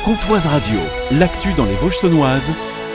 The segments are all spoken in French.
Comtoise Radio, l'actu dans les Vosges saunoises,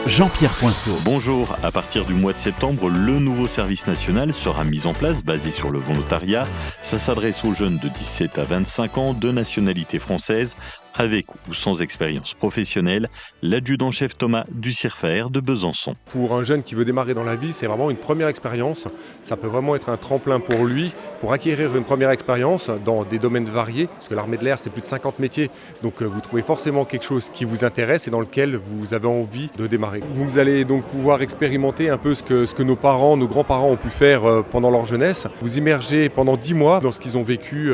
Jean-Pierre Poinceau. Bonjour, à partir du mois de septembre, le nouveau service national sera mis en place, basé sur le volontariat. Ça s'adresse aux jeunes de 17 à 25 ans de nationalité française, avec ou sans expérience professionnelle. L'adjudant-chef Thomas du CIRFAER de Besançon. Pour un jeune qui veut démarrer dans la vie, c'est vraiment une première expérience. Ça peut vraiment être un tremplin pour lui, pour acquérir une première expérience dans des domaines variés, parce que l'armée de l'air, c'est plus de 50 métiers. Donc vous trouvez forcément quelque chose qui vous intéresse et dans lequel vous avez envie de démarrer. Vous allez donc pouvoir expérimenter un peu ce que nos parents, nos grands-parents ont pu faire pendant leur jeunesse. Vous immergez pendant 10 mois dans ce qu'ils ont vécu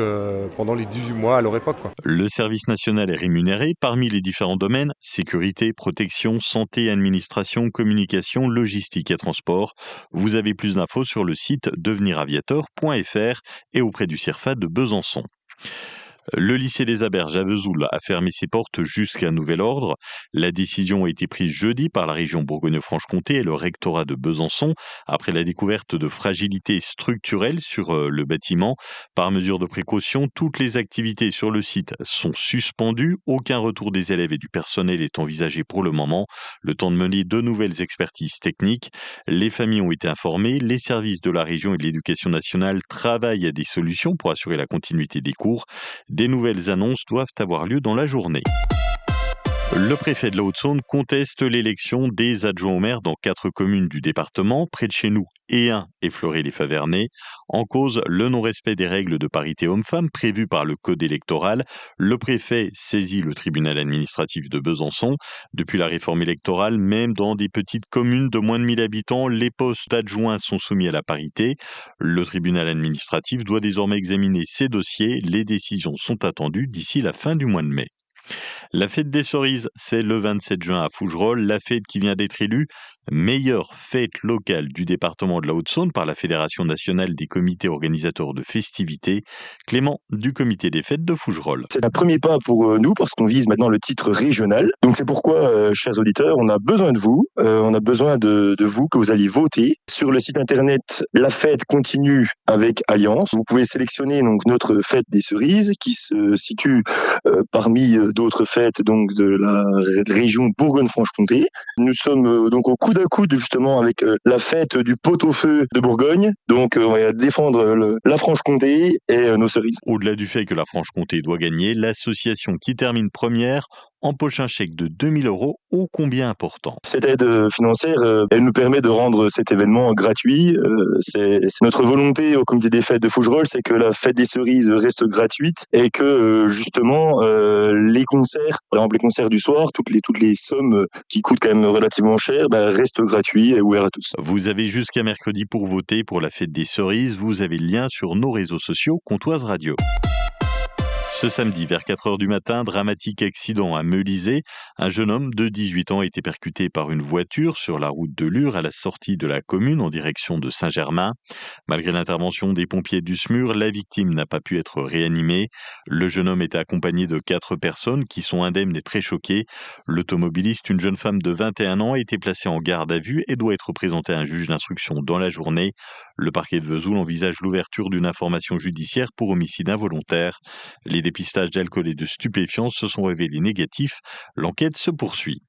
pendant les 18 mois à leur époque. Le service national est rémunéré parmi les différents domaines: sécurité, protection, santé, administration, communication, logistique et transport. Vous avez plus d'infos sur le site deveniraviateur.fr et auprès du CIRFA de Besançon. Le lycée des Aberges à Vesoul a fermé ses portes jusqu'à nouvel ordre. La décision a été prise jeudi par la région Bourgogne-Franche-Comté et le rectorat de Besançon après la découverte de fragilités structurelles sur le bâtiment. Par mesure de précaution, toutes les activités sur le site sont suspendues. Aucun retour des élèves et du personnel est envisagé pour le moment, le temps de mener de nouvelles expertises techniques. Les familles ont été informées. Les services de la région et de l'éducation nationale travaillent à des solutions pour assurer la continuité des cours. Des nouvelles annonces doivent avoir lieu dans la journée. Le préfet de la Haute-Saône conteste l'élection des adjoints au maire dans 4 communes du département, près de chez nous, Éhain et Fleury-les-Favernais. En cause, le non-respect des règles de parité homme-femme prévues par le code électoral. Le préfet saisit le tribunal administratif de Besançon. Depuis la réforme électorale, même dans des petites communes de moins de 1000 habitants, les postes d'adjoints sont soumis à la parité. Le tribunal administratif doit désormais examiner ces dossiers. Les décisions sont attendues d'ici la fin du mois de mai. La fête des cerises, c'est le 27 juin à Fougerolles, la fête qui vient d'être élue meilleure fête locale du département de la Haute-Saône par la Fédération nationale des comités organisateurs de festivités. Clément du comité des fêtes de Fougerolles. C'est un premier pas pour nous parce qu'on vise maintenant le titre régional. Donc c'est pourquoi, chers auditeurs, on a besoin de vous. On a besoin de vous, que vous alliez voter. Sur le site internet, la fête continue avec Alliance. Vous pouvez sélectionner donc notre fête des cerises qui se situe parmi d'autres fêtes donc de la région Bourgogne-Franche-Comté. Nous sommes donc au coude à coude justement avec la fête du pot-au-feu de Bourgogne. Donc on va défendre la Franche-Comté et nos cerises. Au-delà du fait que la Franche-Comté doit gagner, l'association qui termine première empoche un chèque de 2000 € ô combien important. Cette aide financière, elle nous permet de rendre cet événement gratuit. C'est notre volonté au comité des fêtes de Fougerolles, c'est que la fête des cerises reste gratuite et que justement les concerts, par exemple les concerts du soir, toutes les sommes qui coûtent quand même relativement cher, restent gratuits et ouverts à tous. Vous avez jusqu'à mercredi pour voter pour la fête des cerises. Vous avez le lien sur nos réseaux sociaux Comtoise Radio. Ce samedi, vers 4h du matin, dramatique accident à Meulizay. Un jeune homme de 18 ans a été percuté par une voiture sur la route de Lure à la sortie de la commune en direction de Saint-Germain. Malgré l'intervention des pompiers du SMUR, la victime n'a pas pu être réanimée. Le jeune homme était accompagné de 4 personnes qui sont indemnes et très choquées. L'automobiliste, une jeune femme de 21 ans, a été placée en garde à vue et doit être présentée à un juge d'instruction dans la journée. Le parquet de Vesoul envisage l'ouverture d'une information judiciaire pour homicide involontaire. Les dépistages d'alcool et de stupéfiants se sont révélés négatifs. L'enquête se poursuit.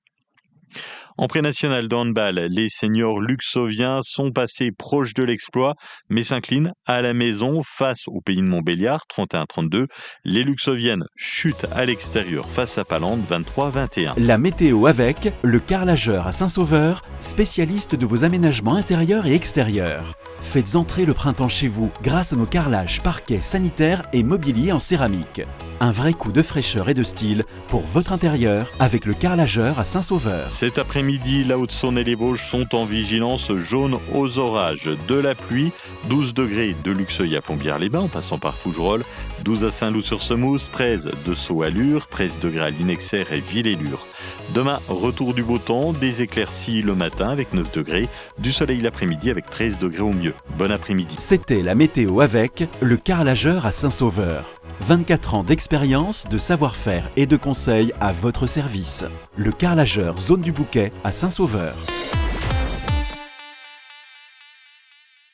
En pré-national de handball, les seniors luxoviens sont passés proches de l'exploit, mais s'inclinent à la maison face au Pays de Montbéliard, 31-32. Les luxoviennes chutent à l'extérieur face à Palande, 23-21. La météo avec le carrelageur à Saint-Sauveur, spécialiste de vos aménagements intérieurs et extérieurs. Faites entrer le printemps chez vous grâce à nos carrelages, parquets, sanitaires et mobilier en céramique. Un vrai coup de fraîcheur et de style pour votre intérieur avec le carrelageur à Saint-Sauveur. Cet après-midi, la Haute-Saône et les Vosges sont en vigilance jaune aux orages. De la pluie, 12 degrés de Luxeuil à Plombières-les-Bains en passant par Fougerolles, 12 à Saint-Loup-sur-Semouse, 13 de Sceaux à Lure, 13 degrés à Linexer et Villers-Lure. Demain, retour du beau temps, des éclaircies le matin avec 9 degrés, du soleil l'après-midi avec 13 degrés au mieux. Bon après-midi. C'était la météo avec le carrelageur à Saint-Sauveur. 24 ans d'expérience, de savoir-faire et de conseils à votre service. Le carrelageur Zone du Bouquet à Saint-Sauveur.